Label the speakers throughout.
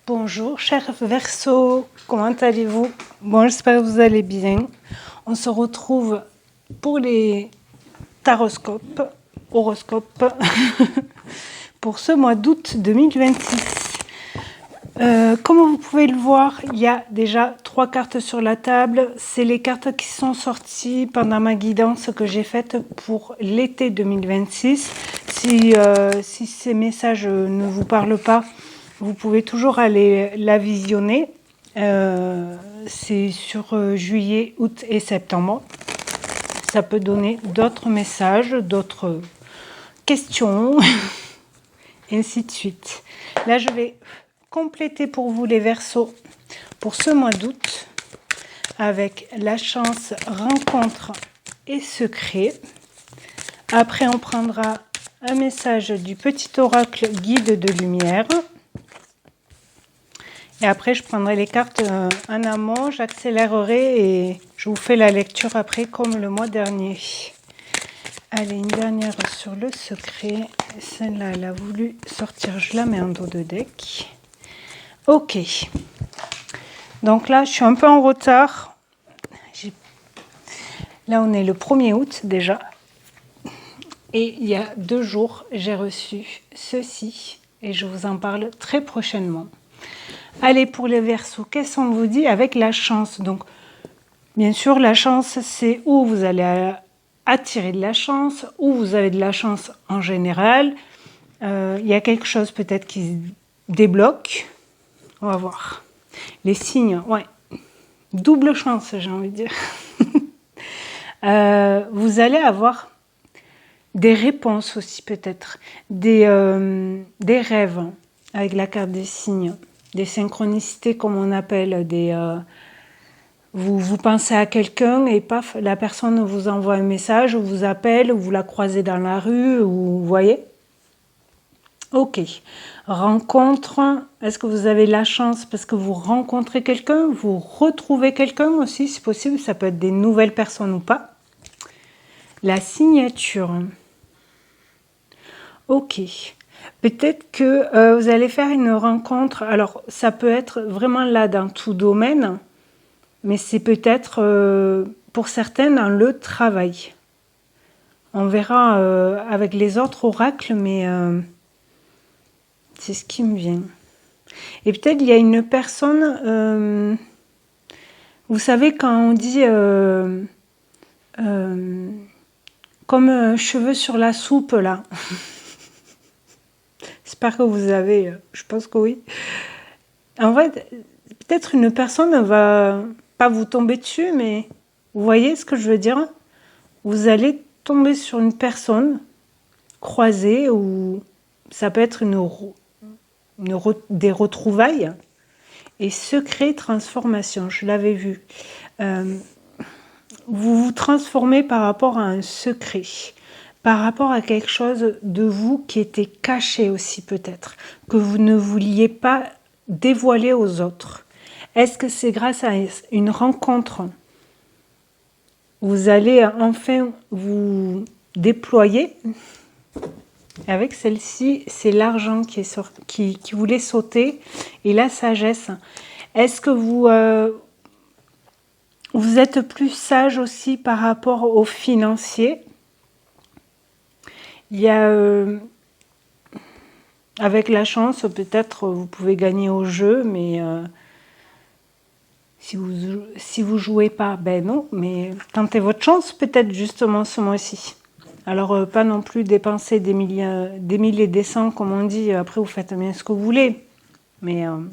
Speaker 1: Bonjour, chers Verseaux, comment allez-vous? Bon, j'espère que vous allez bien. On se retrouve pour les horoscopes, pour ce mois d'août 2026. Comme vous pouvez le voir, il y a déjà 3 cartes sur la table. C'est les cartes qui sont sorties pendant ma guidance que j'ai faite pour l'été 2026. Si ces messages ne vous parlent pas, vous pouvez toujours aller la visionner. C'est sur juillet, août et septembre. Ça peut donner d'autres messages, d'autres questions, et ainsi de suite. Là, je vais compléter pour vous les Verseaux pour ce mois d'août avec la chance, rencontre et secret. Après, on prendra un message du petit oracle guide de lumière. Et après, je prendrai les cartes en amont, j'accélérerai et je vous fais la lecture après comme le mois dernier. Allez, une dernière sur le secret. Celle-là, elle a voulu sortir, je la mets en dos de deck. Ok. Donc là, je suis un peu en retard. Là, on est le 1er août déjà. Et il y a 2 jours, j'ai reçu ceci. Et je vous en parle très prochainement. Allez, pour les Verseaux, qu'est-ce qu'on vous dit avec la chance? Donc, bien sûr, la chance, c'est où vous allez attirer de la chance, où vous avez de la chance en général. Il y a quelque chose peut-être qui se débloque. On va voir. Les signes, ouais. Double chance, j'ai envie de dire. Vous allez avoir des réponses aussi peut-être, des rêves avec la carte des signes. Des synchronicités comme on appelle, vous pensez à quelqu'un et paf, la personne vous envoie un message, ou vous appelle, ou vous la croisez dans la rue, ou vous voyez. Ok. Rencontre, est-ce que vous avez la chance parce que vous rencontrez quelqu'un, vous retrouvez quelqu'un aussi, c'est possible, ça peut être des nouvelles personnes ou pas. La signature. Ok. Peut-être que vous allez faire une rencontre, alors ça peut être vraiment là dans tout domaine, mais c'est peut-être pour certains dans le travail. On verra avec les autres oracles, mais c'est ce qui me vient. Et peut-être il y a une personne, vous savez quand on dit comme cheveux sur la soupe là. J'espère que vous avez, je pense que oui. En fait, peut-être une personne ne va pas vous tomber dessus, mais vous voyez ce que je veux dire? Vous allez tomber sur une personne croisée ou ça peut être des retrouvailles et secret transformation, je l'avais vu. Vous vous transformez par rapport à un secret, par rapport à quelque chose de vous qui était caché aussi peut-être, que vous ne vouliez pas dévoiler aux autres. Est-ce que c'est grâce à une rencontre? Vous allez enfin vous déployer. Avec celle-ci, c'est l'argent qui voulait sauter et la sagesse. Est-ce que vous êtes plus sage aussi par rapport aux financiers? Il y a, avec la chance, peut-être vous pouvez gagner au jeu, mais si vous jouez pas, ben non, mais tentez votre chance peut-être justement ce mois-ci. Alors pas non plus dépenser des mille et des cents comme on dit, après vous faites bien ce que vous voulez, mais un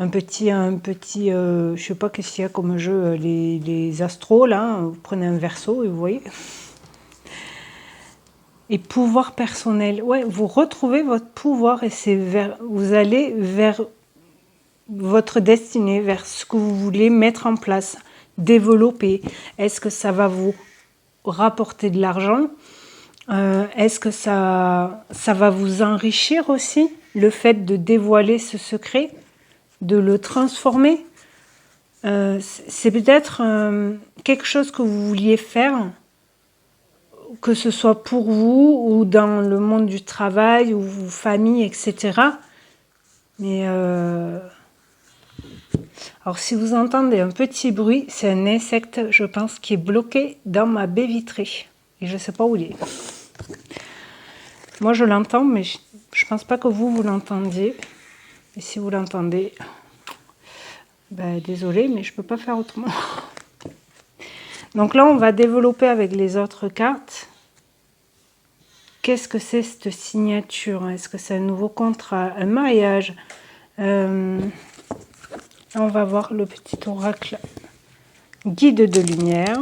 Speaker 1: petit je sais pas qu'est-ce qu'il y a comme jeu, les astros là, vous prenez un Verseau et vous voyez. Et pouvoir personnel, ouais, vous retrouvez votre pouvoir et vous allez vers votre destinée, vers ce que vous voulez mettre en place, développer. Est-ce que ça va vous rapporter de l'argent? Est-ce que ça va vous enrichir aussi, le fait de dévoiler ce secret, de le transformer? C'est peut-être quelque chose que vous vouliez faire, que ce soit pour vous ou dans le monde du travail ou vos familles, etc. Mais alors si vous entendez un petit bruit, c'est un insecte, je pense, qui est bloqué dans ma baie vitrée. Et je ne sais pas où il est. Moi je l'entends, mais je ne pense pas que vous l'entendiez. Et si vous l'entendez, ben, désolé, mais je ne peux pas faire autrement. Donc là, on va développer avec les autres cartes. Qu'est-ce que c'est cette signature? Est-ce que c'est un nouveau contrat, un mariage? On va voir le petit oracle guide de lumière.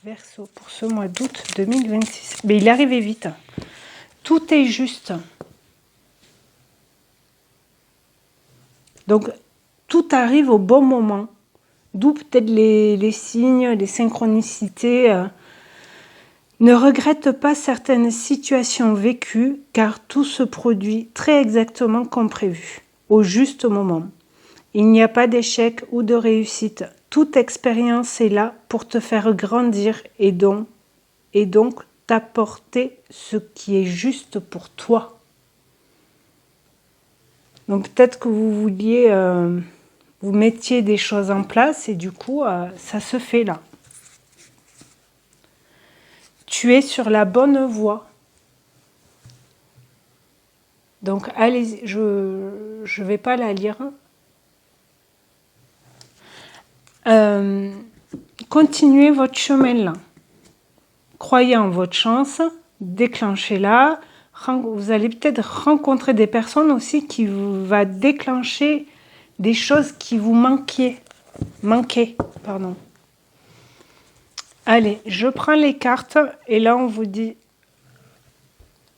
Speaker 1: Verseau pour ce mois d'août 2026. Mais il est arrivé vite. Tout est juste. Donc, tout arrive au bon moment. D'où peut-être les signes, les synchronicités. Ne regrette pas certaines situations vécues, car tout se produit très exactement comme prévu, au juste moment. Il n'y a pas d'échec ou de réussite. Toute expérience est là pour te faire grandir et donc t'apporter ce qui est juste pour toi. Donc peut-être que vous vouliez, vous mettiez des choses en place et du coup, ça se fait là. Tu es sur la bonne voie. Donc allez, je vais pas la lire. Continuez votre chemin là. Croyez en votre chance, déclenchez-la. Vous allez peut-être rencontrer des personnes aussi qui vous va déclencher des choses qui vous manquaient. Pardon. Allez, je prends les cartes et là on vous dit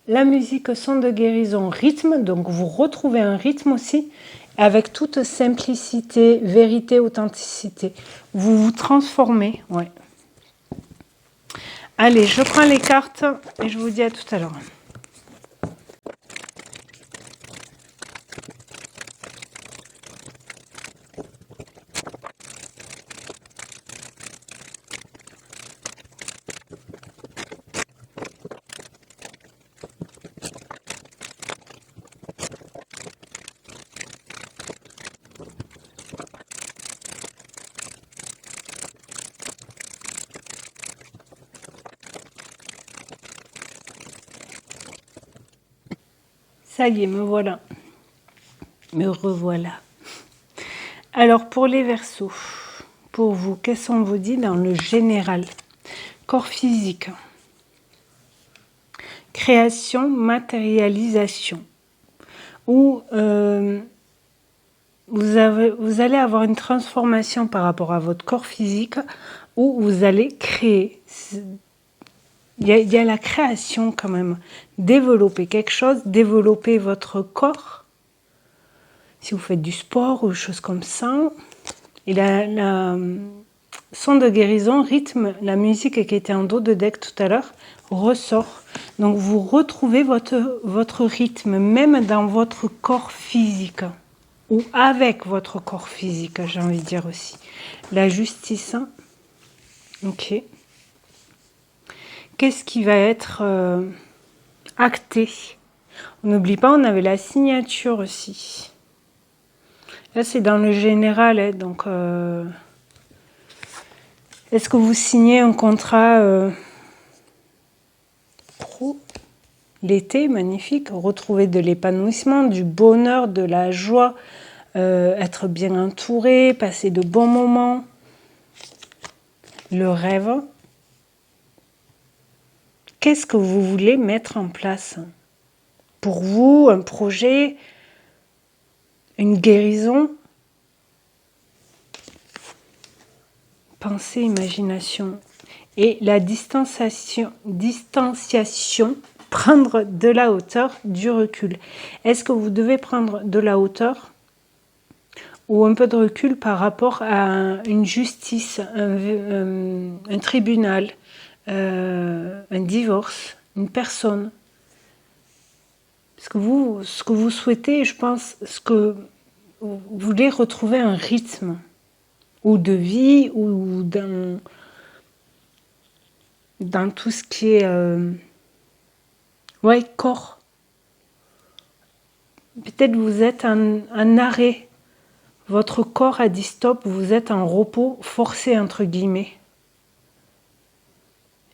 Speaker 1: la musique, son de guérison, rythme. Donc vous retrouvez un rythme aussi avec toute simplicité, vérité, authenticité. Vous vous transformez, ouais. Allez, je prends les cartes et je vous dis à tout à l'heure. Ça y est, me voilà. Me revoilà. Alors, pour les Verseaux, pour vous, qu'est-ce qu'on vous dit dans le général? Corps physique. Création, matérialisation. Où vous allez avoir une transformation par rapport à votre corps physique, où vous allez créer. Il y a la création quand même. Développer quelque chose, développer votre corps. Si vous faites du sport ou des choses comme ça. Et la son de guérison, rythme, la musique qui était en dos de deck tout à l'heure, ressort. Donc vous retrouvez votre rythme, même dans votre corps physique. Ou avec votre corps physique, j'ai envie de dire aussi. La justice. Ok. Qu'est-ce qui va être acté? On n'oublie pas, on avait la signature aussi. Là, c'est dans le général, hein, donc... est-ce que vous signez un contrat pro? L'été, magnifique. Retrouver de l'épanouissement, du bonheur, de la joie, être bien entouré, passer de bons moments. Le rêve. Qu'est-ce que vous voulez mettre en place? Pour vous, un projet, une guérison, pensée, imagination. Et la distanciation, prendre de la hauteur, du recul. Est-ce que vous devez prendre de la hauteur ou un peu de recul par rapport à une justice, un tribunal, un divorce, une personne? Parce que vous, ce que vous souhaitez, je pense, ce que vous voulez retrouver un rythme, ou de vie, ou dans tout ce qui est ouais, corps. peut-être vous êtes en arrêt. Votre corps a dit stop, vous êtes en repos forcé entre guillemets.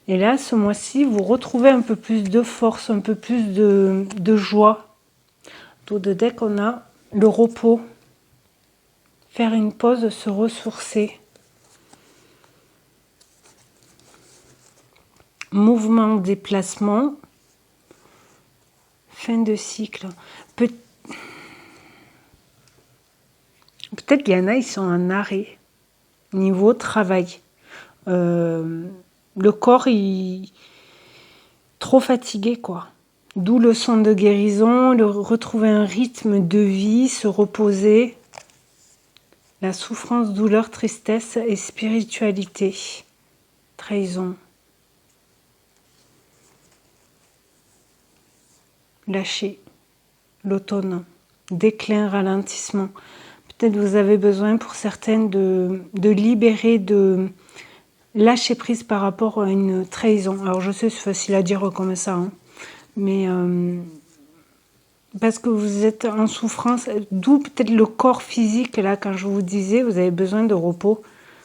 Speaker 1: Et là, ce mois-ci, vous retrouvez un peu plus de force, un peu plus de joie. Autour de deck, on a le repos. Faire une pause, se ressourcer. Mouvement, déplacement. Fin de cycle. Peut-être qu'il y en a, ils sont en arrêt. Niveau travail. Le corps, il trop fatigué, quoi. D'où le son de guérison, retrouver un rythme de vie, se reposer. La souffrance, douleur, tristesse et spiritualité. Trahison. Lâcher. L'automne. Déclin, ralentissement. Peut-être vous avez besoin pour certaines de libérer, de lâcher prise par rapport à une trahison. Alors je sais, c'est facile à dire comme ça, hein, mais parce que vous êtes en souffrance, d'où peut-être le corps physique, là, quand je vous disais, vous avez besoin de repos,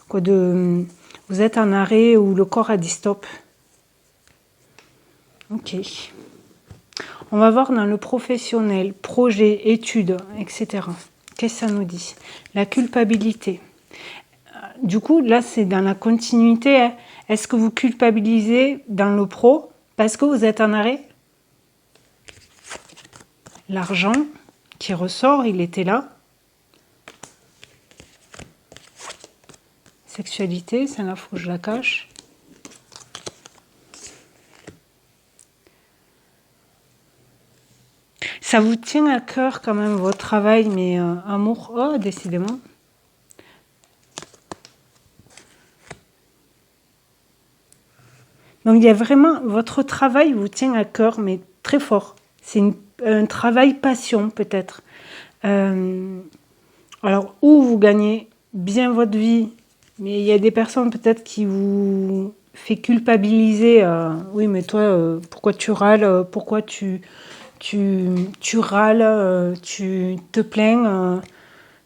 Speaker 1: quoi, vous êtes en arrêt ou le corps a dit stop. Ok. On va voir dans le professionnel, projet, études, etc. Qu'est-ce que ça nous dit? La culpabilité. Du coup, là, c'est dans la continuité. Hein. Est-ce que vous culpabilisez dans le pro parce que vous êtes en arrêt? L'argent qui ressort, il était là. Sexualité, c'est là, faut que je la cache. Ça vous tient à cœur quand même votre travail, mais amour, oh, décidément. Donc il y a vraiment, votre travail vous tient à cœur, mais très fort. C'est un travail passion peut-être. Alors, où vous gagnez bien votre vie, mais il y a des personnes peut-être qui vous fait culpabiliser. Oui, mais toi, pourquoi tu râles? Pourquoi tu râles? Tu te plains?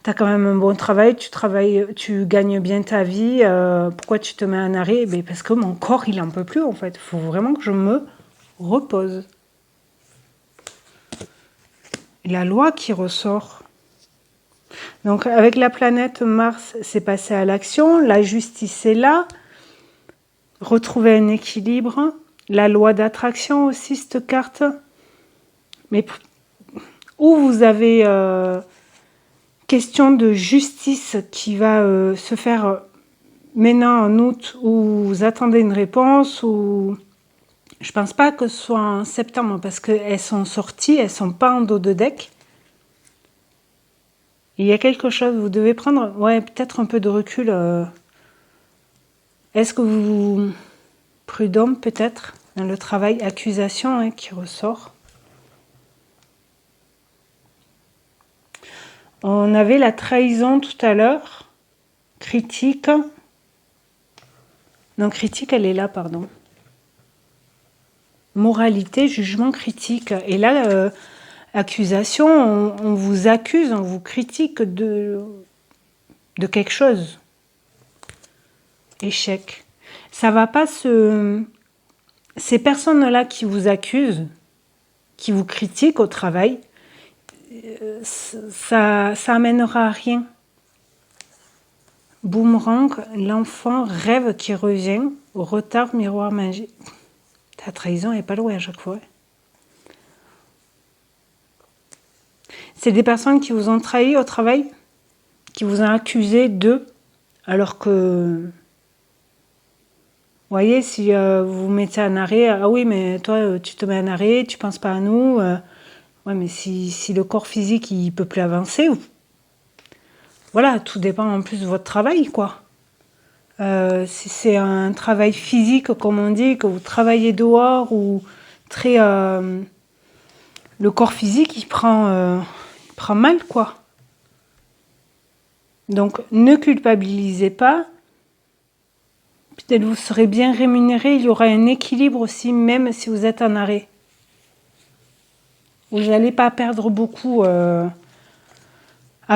Speaker 1: Tu as quand même un bon travail, tu gagnes bien ta vie. Pourquoi tu te mets en arrêt? Ben parce que mon corps, il n'en peut plus en fait. Il faut vraiment que je me repose. La loi qui ressort. Donc avec la planète Mars, c'est passé à l'action, la justice est là, retrouver un équilibre, la loi d'attraction aussi, cette carte. Mais où vous avez question de justice qui va se faire maintenant en août, où vous attendez une réponse, ou je pense pas que ce soit en septembre, parce qu'elles sont sorties, elles sont pas en dos de deck. Il y a quelque chose, vous devez prendre, ouais, peut-être un peu de recul. Est-ce que vous... Prud'homme, peut-être, dans le travail, accusation hein, qui ressort. On avait la trahison tout à l'heure. Critique. Non, critique, elle est là, pardon. Moralité, jugement, critique. Et là, accusation, on vous accuse, on vous critique de quelque chose. Échec. Ça va pas se... Ces personnes-là qui vous accusent, qui vous critiquent au travail, ça amènera à rien. Boomerang, l'enfant rêve qui revient, au retard, miroir magique. Ta trahison est pas loin à chaque fois. C'est des personnes qui vous ont trahi au travail, qui vous ont accusé d'eux, alors que... Vous voyez, si vous vous mettez en arrêt, ah oui, mais toi, tu te mets en arrêt, tu penses pas à nous. Ouais, mais si le corps physique, il peut plus avancer, voilà, tout dépend en plus de votre travail, quoi. Si c'est un travail physique, comme on dit, que vous travaillez dehors, ou très... le corps physique, il prend mal, quoi. Donc, ne culpabilisez pas. Peut-être vous serez bien rémunéré, il y aura un équilibre aussi, même si vous êtes en arrêt. Vous n'allez pas perdre beaucoup, à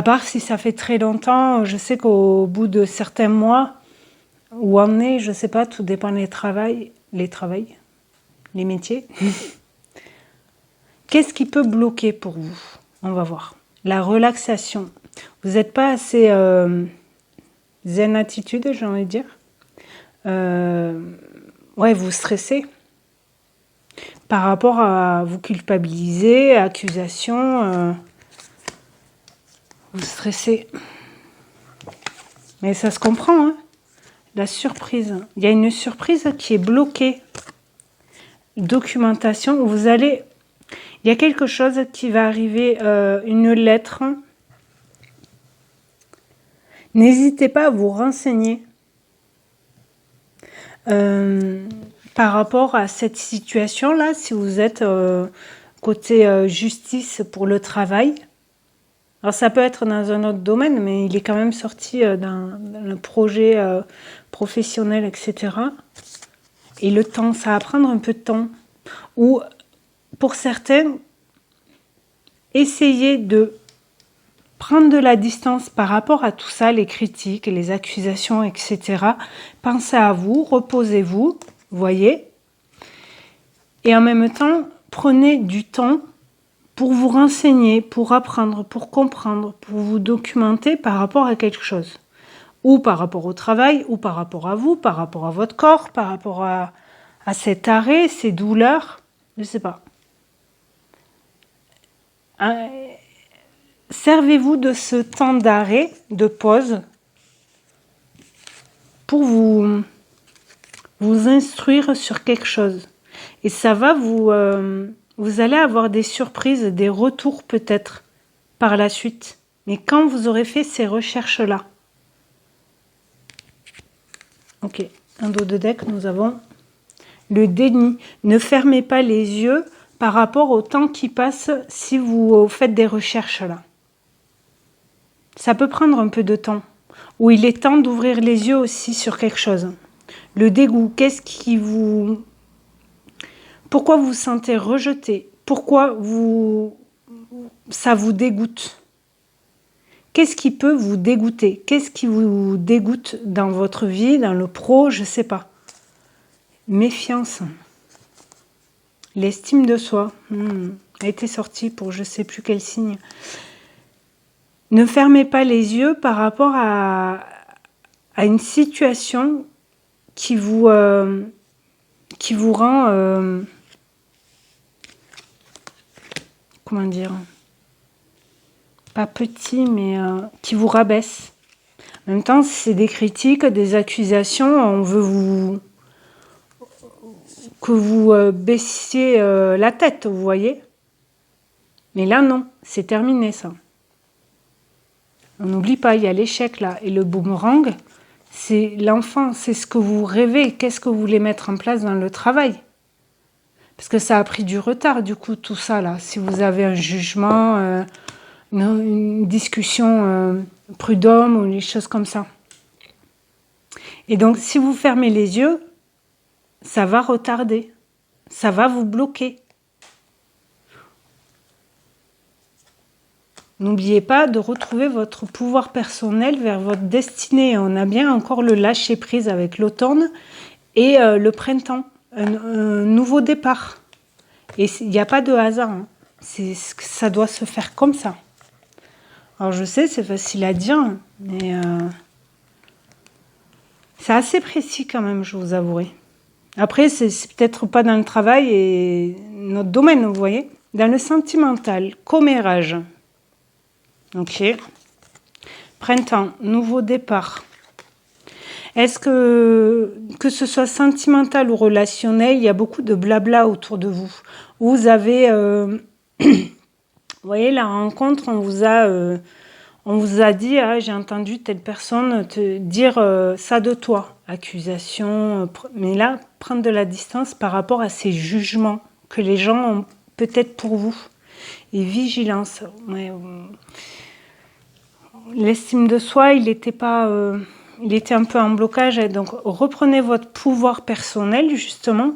Speaker 1: part si ça fait très longtemps. Je sais qu'au bout de certains mois ou années, je sais pas, tout dépend des les métiers. Qu'est-ce qui peut bloquer pour vous? On va voir. La relaxation. Vous n'êtes pas assez zen attitude, j'ai envie de dire. Ouais, vous stressez par rapport à vous culpabiliser, accusation. Vous stressez. Mais ça se comprend, hein. La surprise. Il y a une surprise qui est bloquée. Documentation où vous allez... Il y a quelque chose qui va arriver, une lettre. N'hésitez pas à vous renseigner par rapport à cette situation-là, si vous êtes côté justice pour le travail. Alors ça peut être dans un autre domaine, mais il est quand même sorti dans le projet professionnel, etc. Et le temps, ça va prendre un peu de temps. Ou pour certains, essayez de prendre de la distance par rapport à tout ça, les critiques, les accusations, etc. Pensez à vous, reposez-vous, voyez. Et en même temps, prenez du temps pour vous renseigner, pour apprendre, pour comprendre, pour vous documenter par rapport à quelque chose. Ou par rapport au travail, ou par rapport à vous, par rapport à votre corps, par rapport à cet arrêt, ces douleurs, je ne sais pas. Servez-vous de ce temps d'arrêt, de pause, pour vous instruire sur quelque chose. Et ça va vous allez avoir des surprises, des retours peut-être par la suite. Mais quand vous aurez fait ces recherches-là. Ok, un dos de deck, nous avons le déni. Ne fermez pas les yeux par rapport au temps qui passe si vous faites des recherches là. Ça peut prendre un peu de temps. Ou il est temps d'ouvrir les yeux aussi sur quelque chose. Le dégoût, qu'est-ce qui vous... Pourquoi vous vous sentez rejeté? Pourquoi ça vous dégoûte? Qu'est-ce qui peut vous dégoûter? Qu'est-ce qui vous dégoûte dans votre vie, dans le pro? Je ne sais pas. Méfiance. L'estime de soi a été sortie pour je ne sais plus quel signe. Ne fermez pas les yeux par rapport à une situation qui vous rend... comment dire? Pas petit, mais qui vous rabaisse. En même temps, c'est des critiques, des accusations. On veut que vous baissiez la tête, vous voyez. Mais là, non, c'est terminé, ça. On n'oublie pas, il y a l'échec, là. Et le boomerang, c'est l'enfant, c'est ce que vous rêvez. Qu'est-ce que vous voulez mettre en place dans le travail? Parce que ça a pris du retard, du coup, tout ça, là. Si vous avez un jugement, une discussion prud'homme ou des choses comme ça. Et donc, si vous fermez les yeux, ça va retarder. Ça va vous bloquer. N'oubliez pas de retrouver votre pouvoir personnel vers votre destinée. On a bien encore le lâcher-prise avec l'automne et le printemps. Un nouveau départ. Et il n'y a pas de hasard. Hein. Ça doit se faire comme ça. Alors je sais, c'est facile à dire, mais c'est assez précis quand même, je vous avouerai. Après, c'est peut-être pas dans le travail et notre domaine, vous voyez. Dans le sentimental, commérage. Ok. Printemps, nouveau départ. Est-ce que ce soit sentimental ou relationnel, il y a beaucoup de blabla autour de vous. Vous avez, vous voyez, la rencontre, on vous a dit, ah, j'ai entendu telle personne te dire ça de toi. Accusation, mais là, prendre de la distance par rapport à ces jugements que les gens ont peut-être pour vous. Et vigilance. Ouais, l'estime de soi, il était un peu en blocage. Donc, reprenez votre pouvoir personnel, justement.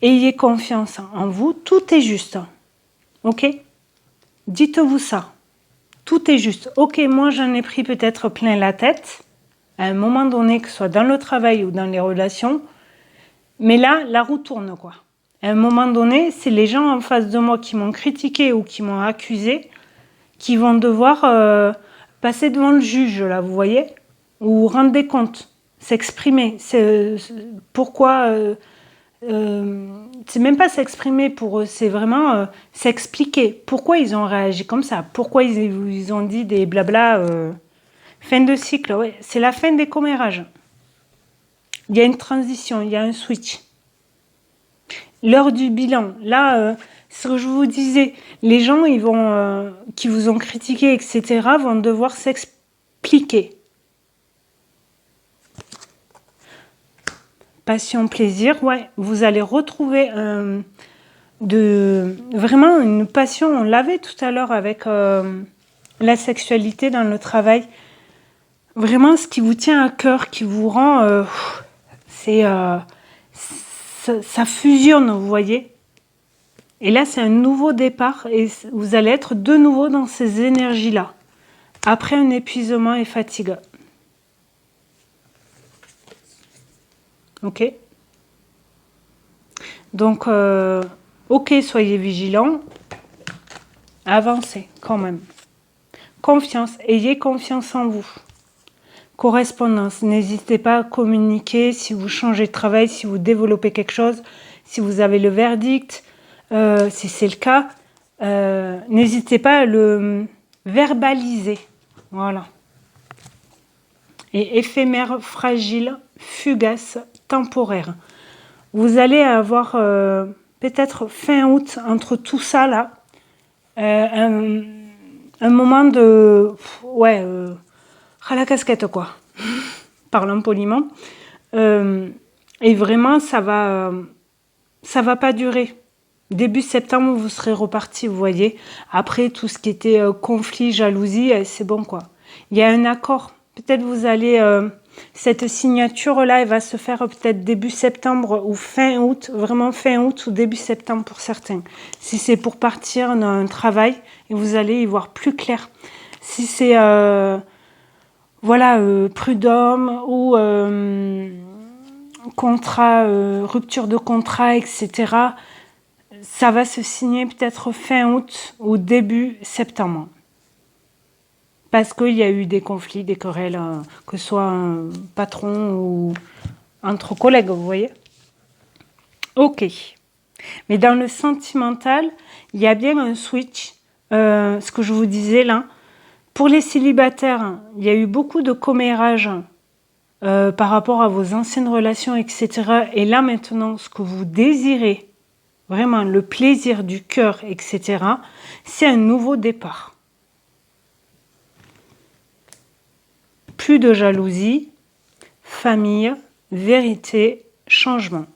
Speaker 1: Ayez confiance en vous. Tout est juste. Ok? dites-vous ça. Tout est juste. Ok, moi j'en ai pris peut-être plein la tête, à un moment donné, que ce soit dans le travail ou dans les relations, mais là, la roue tourne, quoi. À un moment donné, c'est les gens en face de moi qui m'ont critiqué ou qui m'ont accusé qui vont devoir passer devant le juge, là, vous voyez, ou rendre des comptes, s'exprimer. Pourquoi c'est même pas s'exprimer pour eux, c'est vraiment s'expliquer. Pourquoi ils ont réagi comme ça? Pourquoi ils ont dit des blabla fin de cycle, ouais. C'est la fin des commérages. Il y a une transition, il y a un switch. L'heure du bilan. Là, ce que je vous disais, les gens qui vous ont critiqué, etc., vont devoir s'expliquer. Passion, plaisir, ouais. Vous allez retrouver vraiment une passion. On l'avait tout à l'heure avec la sexualité dans le travail. Vraiment, ce qui vous tient à cœur, qui vous rend... ça fusionne, vous voyez. Et là, c'est un nouveau départ et vous allez être de nouveau dans ces énergies-là, après un épuisement et fatigue. Ok? Donc, ok, soyez vigilants, avancez quand même. Confiance, ayez confiance en vous. Correspondance, n'hésitez pas à communiquer si vous changez de travail, si vous développez quelque chose, si vous avez le verdict, si c'est le cas, n'hésitez pas à le verbaliser. Voilà. Et éphémère, fragile, fugace, temporaire. Vous allez avoir peut-être fin août, entre tout ça là, un moment de... ouais, à la casquette quoi, parlant poliment. Et vraiment, ça va pas durer. Début septembre, vous serez reparti, vous voyez. Après, tout ce qui était conflit, jalousie, c'est bon, quoi. Il y a un accord. Peut-être vous allez... cette signature-là, elle va se faire peut-être début septembre ou fin août, vraiment fin août ou début septembre pour certains. Si c'est pour partir d'un travail, et vous allez y voir plus clair. Si c'est... voilà, prud'homme ou contrat, rupture de contrat, etc., ça va se signer peut-être fin août ou début septembre. Parce qu'il y a eu des conflits, des querelles, que ce soit un patron ou entre collègues, vous voyez. Ok. Mais dans le sentimental, il y a bien un switch, ce que je vous disais là. Pour les célibataires, il y a eu beaucoup de commérages par rapport à vos anciennes relations, etc. Et là maintenant, ce que vous désirez, vraiment le plaisir du cœur, etc., c'est un nouveau départ. Plus de jalousie, famille, vérité, changement.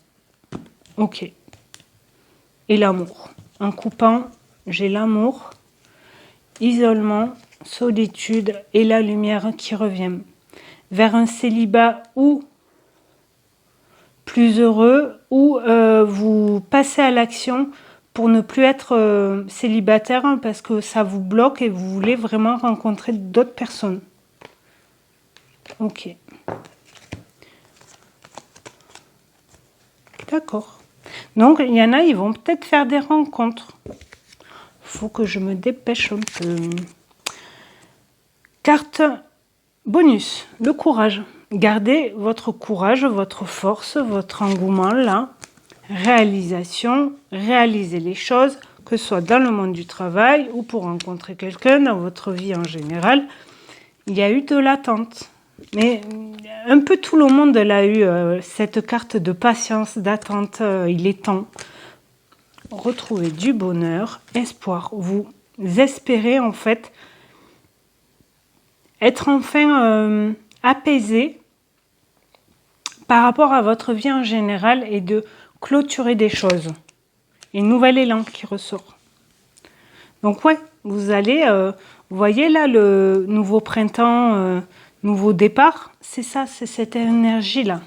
Speaker 1: Ok. Et l'amour. En coupant, j'ai l'amour, isolement, solitude et la lumière qui revient. Vers un célibat ou plus heureux, ou vous passez à l'action pour ne plus être célibataire parce que ça vous bloque et vous voulez vraiment rencontrer d'autres personnes. Ok. D'accord. Donc, il y en a, ils vont peut-être faire des rencontres. Faut que je me dépêche un peu. Carte bonus, le courage. Gardez votre courage, votre force, votre engouement là. Réalisation, réalisez les choses, que ce soit dans le monde du travail ou pour rencontrer quelqu'un dans votre vie en général. Il y a eu de l'attente. Mais un peu tout le monde l'a eu, cette carte de patience, d'attente. Il est temps. Retrouvez du bonheur, espoir. Vous espérez en fait être enfin apaisé par rapport à votre vie en général et de clôturer des choses. Et nouvel élan qui ressort. Donc ouais, vous allez, vous voyez là le nouveau printemps, nouveau départ, c'est ça, c'est cette énergie-là.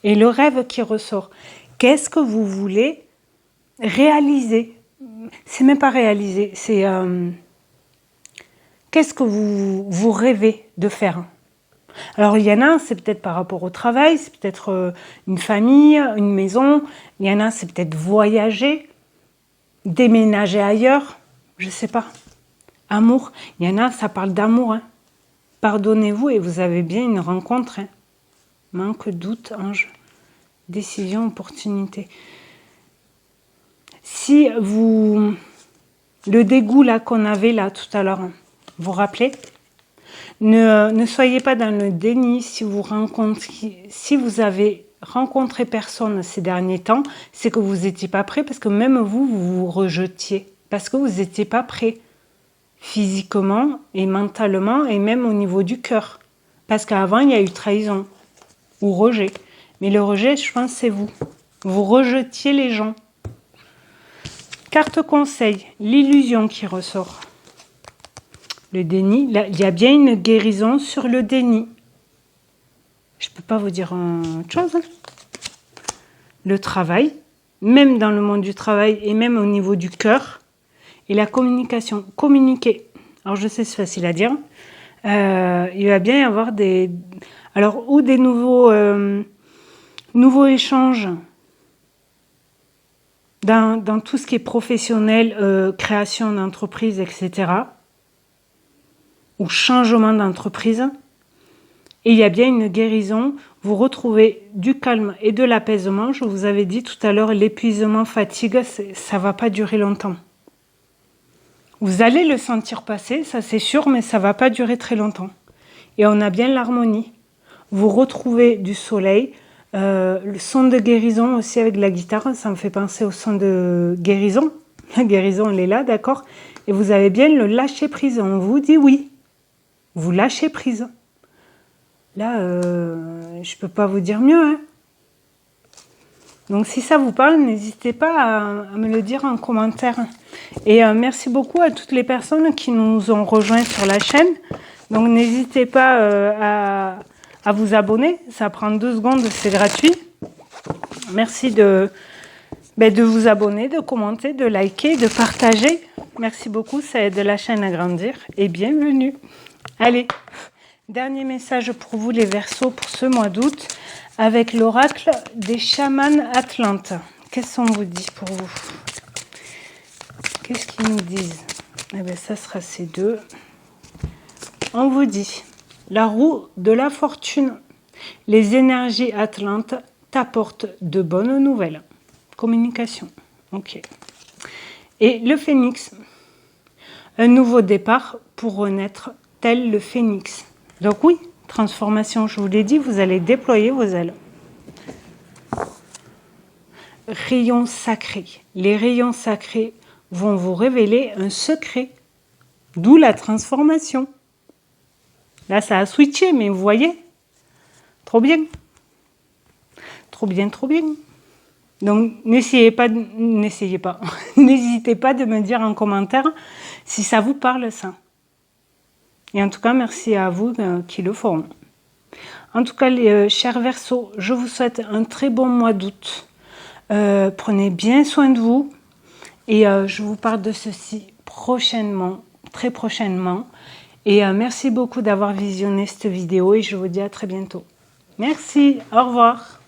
Speaker 1: Et le rêve qui ressort. Qu'est-ce que vous voulez réaliser? C'est même pas réaliser, c'est Qu'est-ce que vous rêvez de faire? Alors, il y en a, c'est peut-être par rapport au travail, c'est peut-être une famille, une maison. Il y en a, c'est peut-être voyager, déménager ailleurs, je ne sais pas. Amour, il y en a, ça parle d'amour. Hein. Pardonnez-vous et vous avez bien une rencontre. Hein. Manque, doute, ange, décision, opportunité. Si vous... Le dégoût là qu'on avait là tout à l'heure, hein, vous vous rappelez? Ne soyez pas dans le déni si vous avez rencontré personne ces derniers temps, c'est que vous n'étiez pas prêt, parce que même vous vous rejetiez, parce que vous n'étiez pas prêt, physiquement et mentalement, et même au niveau du cœur. Parce qu'avant, il y a eu trahison ou rejet. Mais le rejet, je pense, c'est vous. Vous rejetiez les gens. Carte conseil, l'illusion qui ressort. Le déni, là, il y a bien une guérison sur le déni. Je ne peux pas vous dire autre chose. Hein. Le travail, même dans le monde du travail et même au niveau du cœur. Et la communication, communiquer. Alors je sais, c'est facile à dire. Il va bien y avoir des... Alors, ou des nouveaux échanges dans tout ce qui est professionnel, création d'entreprise, etc. Ou changement d'entreprise. Et il y a bien une guérison. Vous retrouvez du calme et de l'apaisement. Je vous avais dit tout à l'heure, l'épuisement, fatigue, ça ne va pas durer longtemps. Vous allez le sentir passer, ça c'est sûr, mais ça ne va pas durer très longtemps. Et on a bien l'harmonie. Vous retrouvez du soleil, le son de guérison aussi avec la guitare, ça me fait penser au son de guérison. La guérison, elle est là, d'accord? Et vous avez bien le lâcher prise. On vous dit oui. Vous lâchez prise. Là, je ne peux pas vous dire mieux. Hein. Donc, si ça vous parle, n'hésitez pas à me le dire en commentaire. Et merci beaucoup à toutes les personnes qui nous ont rejoints sur la chaîne. Donc, n'hésitez pas à vous abonner. Ça prend 2 secondes, c'est gratuit. Merci de vous abonner, de commenter, de liker, de partager. Merci beaucoup, ça aide la chaîne à grandir. Et bienvenue. Allez, dernier message pour vous les Verseaux pour ce mois d'août avec l'oracle des chamans atlantes. Qu'est-ce qu'on vous dit pour vous? Qu'est-ce qu'ils nous disent? Eh bien, ça sera ces deux. On vous dit, la roue de la fortune. Les énergies atlantes t'apportent de bonnes nouvelles. Communication. Ok. Et le phénix. Un nouveau départ pour renaître tel le phénix. Donc oui, transformation, je vous l'ai dit, vous allez déployer vos ailes. Rayons sacrés. Les rayons sacrés vont vous révéler un secret. D'où la transformation. Là, ça a switché, mais vous voyez? Trop bien. Trop bien, trop bien. Donc, n'hésitez pas de me dire en commentaire si ça vous parle, ça. Et en tout cas, merci à vous qui le feront. En tout cas, les chers Verseaux, je vous souhaite un très bon mois d'août. Prenez bien soin de vous. Et je vous parle de ceci prochainement, très prochainement. Et merci beaucoup d'avoir visionné cette vidéo et je vous dis à très bientôt. Merci, au revoir.